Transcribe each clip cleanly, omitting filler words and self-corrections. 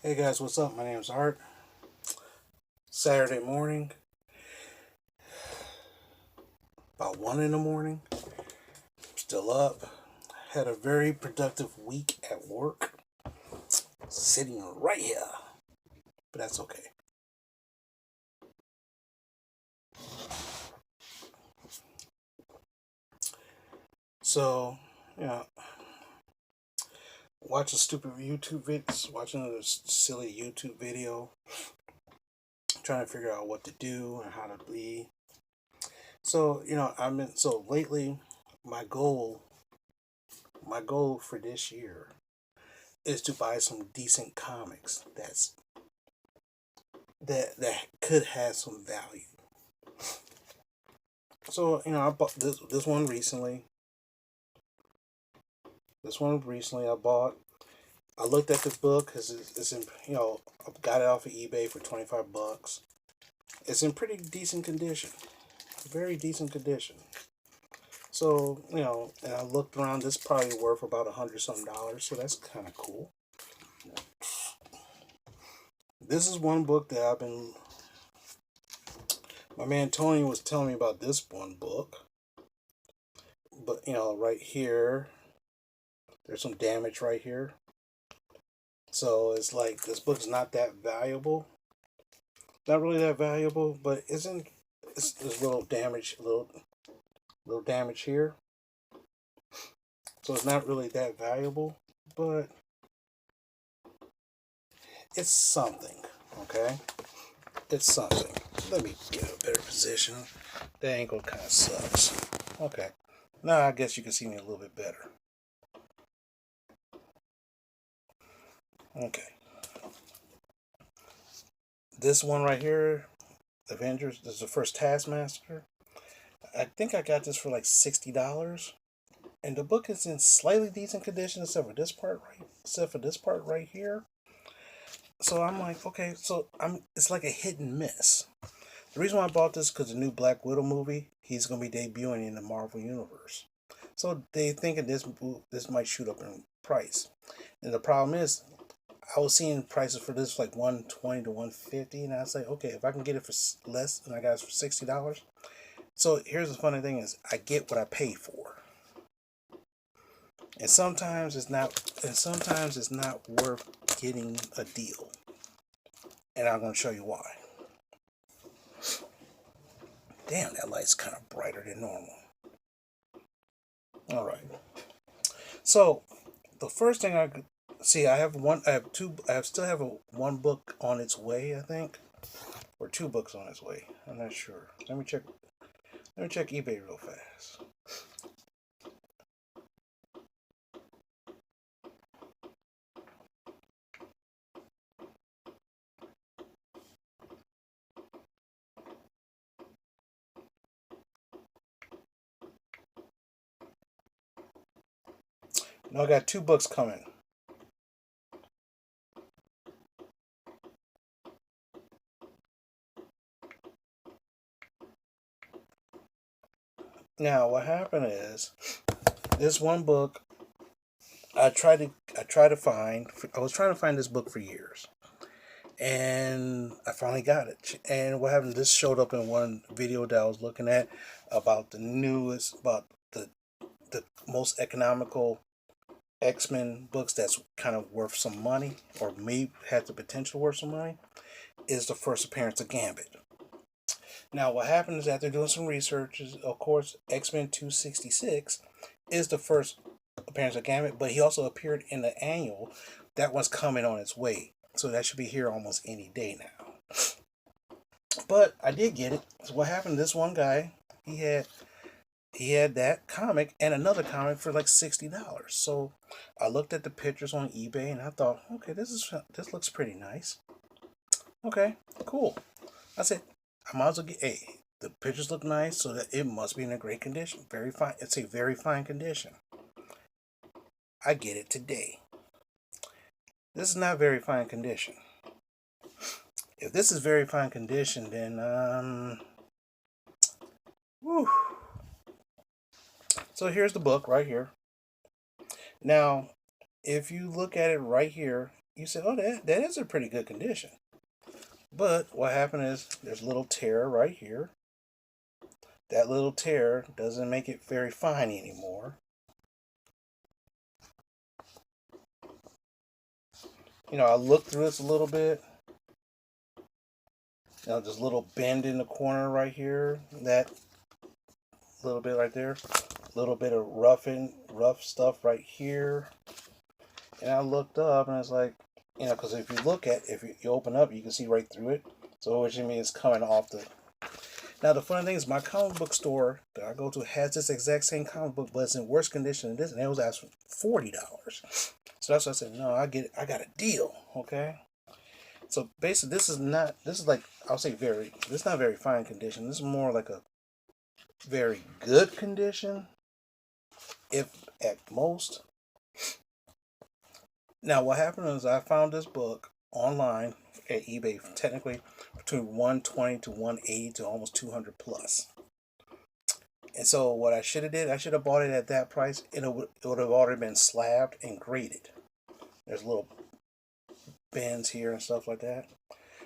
Hey guys, what's up? My name is Art. Saturday morning, about 1 in the morning. Still up. Had a very productive week at work. Sitting right here. But that's okay. So, you know, watching stupid YouTube vids, watching a silly YouTube video, trying to figure out what to do and how to be. So, so lately, my goal, my goal for this year is to buy some decent comics that could have some value. So I bought this one recently. This one recently I bought. I looked at the book because it's in I got it off of eBay for $25. It's in pretty decent condition, very decent condition. So and I looked around. This is probably worth about $100 something. So that's kind of cool. This is one book that I've been. My man Tony was telling me about this one book, but right here, there's some damage right here. So it's like this book's not that valuable. Not really that valuable, but isn't it's there's little damage here. So it's not really that valuable, but it's something. Okay? It's something. Let me get a better position. The angle kind of sucks. Okay. Now I guess you can see me a little bit better. Okay. This one right here, Avengers, this is the first Taskmaster. I think I got this for like $60. And the book is in slightly decent condition except for this part right here. So I'm like, okay, so it's like a hit and miss. The reason why I bought this is because the new Black Widow movie, he's gonna be debuting in the Marvel universe. So they thinking this might shoot up in price. And the problem is I was seeing prices for this like 120 to 150, and I was like, okay, if I can get it for less and I got it for $60. So here's the funny thing is I get what I pay for. And sometimes it's not worth getting a deal. And I'm going to show you why. Damn, that light's kind of brighter than normal. All right. So the first thing I see, I have two, still have one book on its way, I think, or two books on its way. I'm not sure. Let me check. Let me check eBay real fast. No, I got two books coming. Now, what happened is this one book I was trying to find this book for years. And I finally got it. And what happened, this showed up in one video that I was looking at about the most economical X-Men books that's kind of worth some money or may have the potential worth some money is the first appearance of Gambit. Now, what happened is after doing some research, of course, X-Men 266 is the first appearance of Gambit, but he also appeared in the annual that was coming on its way. So that should be here almost any day now. But I did get it. So what happened? This one guy, he had that comic and another comic for like $60. So I looked at the pictures on eBay and I thought, okay, this looks pretty nice. Okay, cool. I said, I might as well get a. The pictures look nice, so that it must be in a great condition. Very fine. It's a very fine condition. I get it today. This is not very fine condition. If this is very fine condition, then whew. So here's the book right here. Now, if you look at it right here, you say, oh, that is a pretty good condition. But what happened is there's a little tear right here. That little tear doesn't make it very fine anymore. I looked through this a little bit. This little bend in the corner right here. That little bit right there. A little bit of rough stuff right here. And I looked up and it's like, because if you open up, you can see right through it. So which means it's coming off the. Now the funny thing is, my comic book store that I go to has this exact same comic book, but it's in worse condition than this, and it was asking $40. So that's why I said, no, I got a deal, okay? So basically, this is like, I'll say this is not very fine condition. This is more like a very good condition, if at most. Now what happened is I found this book online at eBay, technically between 120 to 180 to almost 200 plus. And so what I should have did, I should have bought it at that price. It would have already been slabbed and graded. There's little bends here and stuff like that.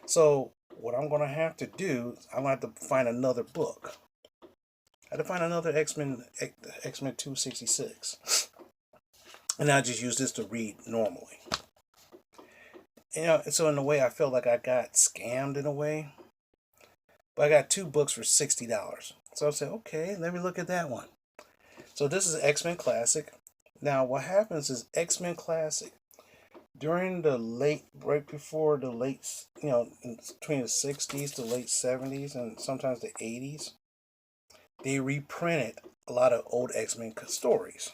So what I'm going to have to do, I'm going to have to find another book. I had to find another X-Men 266. And I just use this to read normally. So in a way, I felt like I got scammed in a way. But I got 2 books for $60. So I said, okay, let me look at that one. So this is X-Men Classic. Now what happens is X-Men Classic, during right before the late, between the 60s to late 70s and sometimes the 80s, they reprinted a lot of old X-Men stories.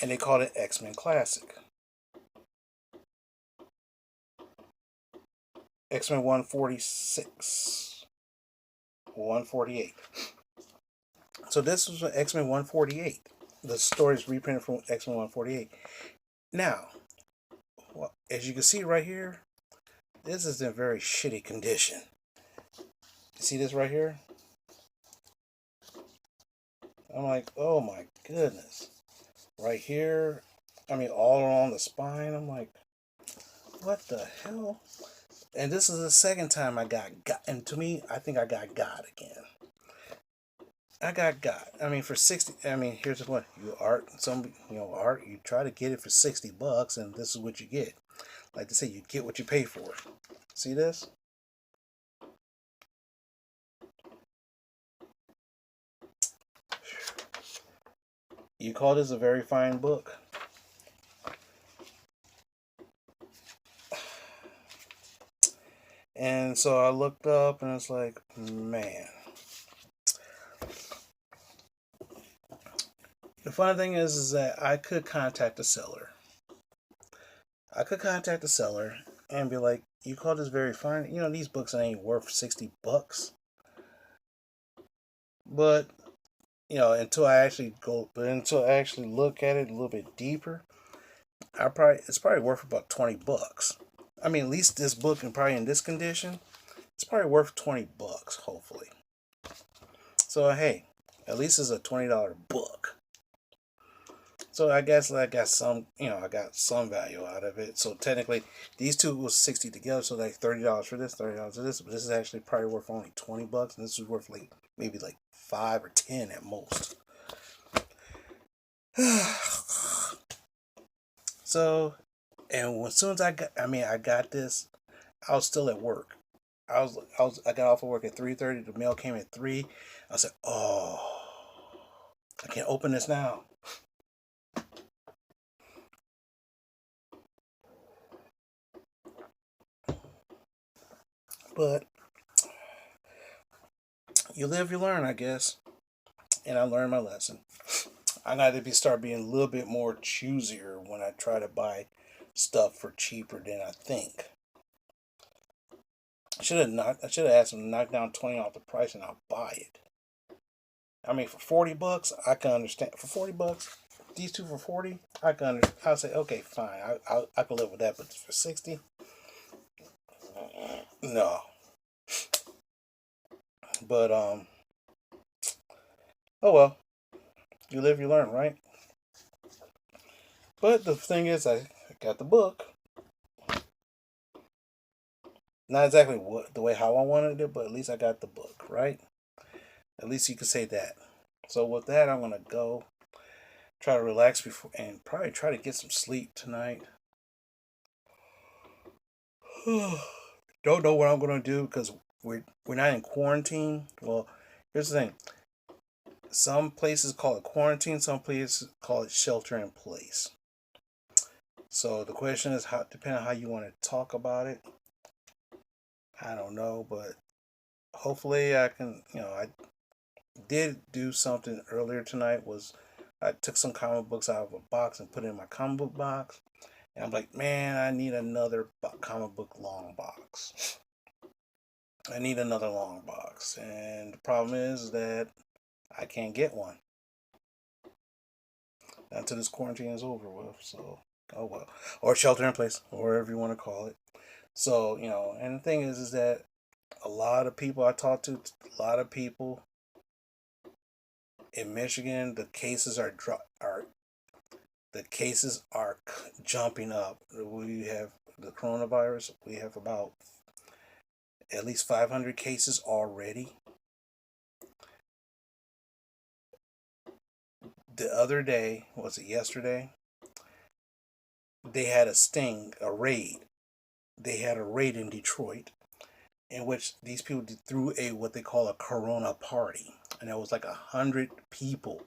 And they called it X-Men Classic. X-Men 146. 148. So this was X-Men 148. The story is reprinted from X-Men 148. Now, as you can see right here, this is in very shitty condition. You see this right here? I'm like, oh my goodness. Right here, all along the spine, I'm like, what the hell? And this is the second time I got. And to me, I think I got God again. I got God. For 60. Here's the point. Art. You try to get it for $60, and this is what you get. Like they say, you get what you pay for. See this? You call this a very fine book? And so I looked up and it's like, man. The funny thing is that I could contact the seller. And be like, you call this very fine? These books ain't worth $60. But, until I actually look at it a little bit deeper, it's probably worth about $20. At least this book, and probably in this condition, it's probably worth $20, hopefully. So hey, at least it's a $20 book. So I guess I got some value out of it. So technically, these two was 60 together, so like $30 for this, $30 for this. But this is actually probably worth only $20, and this is worth maybe 5 or 10 at most. So, and as soon as I got this, I was still at work. I got off of work at 3:30. The mail came at 3. I said, oh, I can't open this now. But you live, you learn, I guess. And I learned my lesson. I got to start being a little bit more choosier when I try to buy stuff for cheaper than I think. I should have asked them to knock down 20 off the price and I'll buy it. For $40, I can understand. For $40, these two for 40, I can understand. I'll say, okay, fine. I can live with that. But for 60, no. But oh well, you live, you learn, right? But the thing is, I got the book. Not exactly the way how I wanted it, but at least I got the book, right? At least you could say that. So with that, I'm gonna go try to relax before and probably try to get some sleep tonight. Don't know what I'm gonna do because we're not in quarantine. Well, here's the thing. Some places call it quarantine. Some places call it shelter in place. So the question is, how depending on how you want to talk about it. I don't know, but hopefully I can. I did do something earlier tonight. Was I took some comic books out of a box and put it in my comic book box. And I'm like, man, I need another comic book long box. I need another long box. And the problem is that I can't get one until this quarantine is over with. So, oh well. Or shelter in place, or whatever you want to call it. So, and the thing is that a lot of people I talk to, a lot of people in Michigan, the cases are jumping up. We have the coronavirus. We have about at least 500 cases already. The other day, was it yesterday? They had a raid. They had a raid in Detroit in which these people threw what they call a Corona party, and it was like 100 people,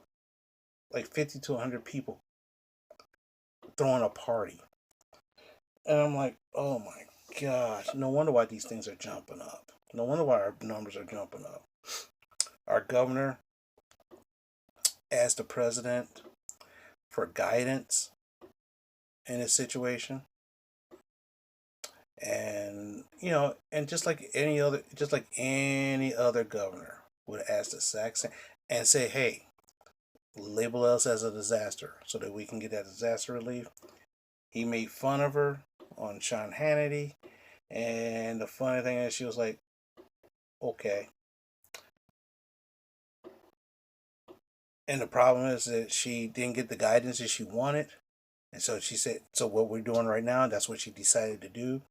like 50 to 100 people, throwing a party. And I'm like, oh my gosh, no wonder why these things are jumping up. No wonder why our numbers are jumping up. Our governor asked the president for guidance in this situation. And and just like any other governor would ask the exact same and say, hey, label us as a disaster so that we can get that disaster relief. He made fun of her on Sean Hannity, and the funny thing is, she was like, okay. And the problem is that she didn't get the guidance that she wanted. And so she said, so what we're doing right now, that's what she decided to do.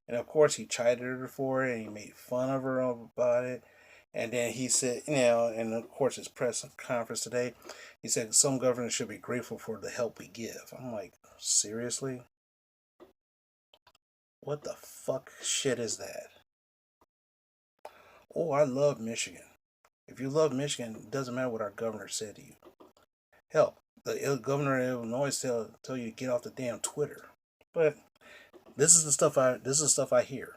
And of course, he chided her for it and he made fun of her about it. And then he said, and of course, his press conference today, he said some governors should be grateful for the help we give. I'm like, seriously? What the fuck shit is that? Oh, I love Michigan. If you love Michigan, it doesn't matter what our governor said to you. Hell, the governor of Illinois tell you to get off the damn Twitter. But this is the stuff I hear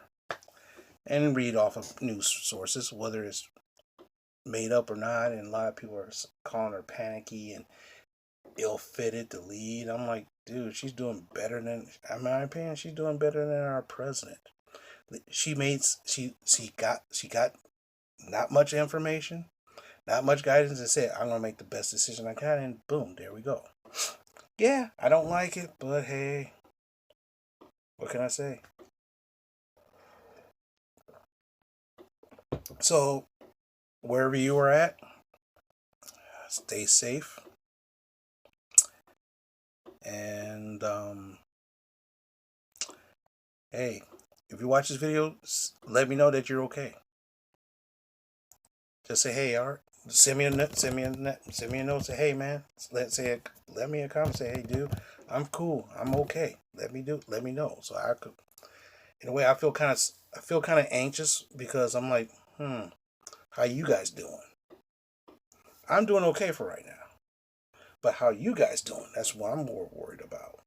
and read off of news sources, whether it's made up or not. And a lot of people are calling her panicky and ill-fitted to lead. I'm like, dude, she's doing better than, in my opinion, she's doing better than our president. She got not much information, not much guidance, and said, I'm gonna make the best decision I can, and boom, there we go. Yeah, I don't like it, but hey, what can I say? So, wherever you are at, stay safe. And, hey, if you watch this video, let me know that you're okay. Just say, hey, Art. Send me a note. Say, hey, man. Let me a comment. Say, hey, dude, I'm cool. I'm okay. Let me know. So I could. In a way, I feel kind of anxious because I'm like, how you guys doing? I'm doing okay for right now. But how you guys doing? That's what I'm more worried about.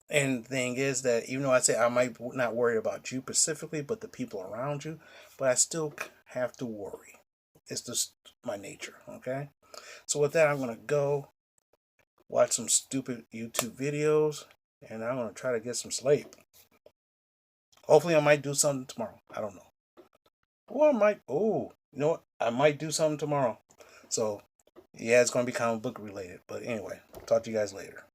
And the thing is that even though I say I might not worry about you specifically, but the people around you, but I still have to worry. It's just my nature, okay? So with that, I'm going to go watch some stupid YouTube videos, and I'm going to try to get some sleep. Hopefully I might do something tomorrow. I don't know. Or I might do something tomorrow. So, yeah, it's going to be comic book related. But anyway, talk to you guys later.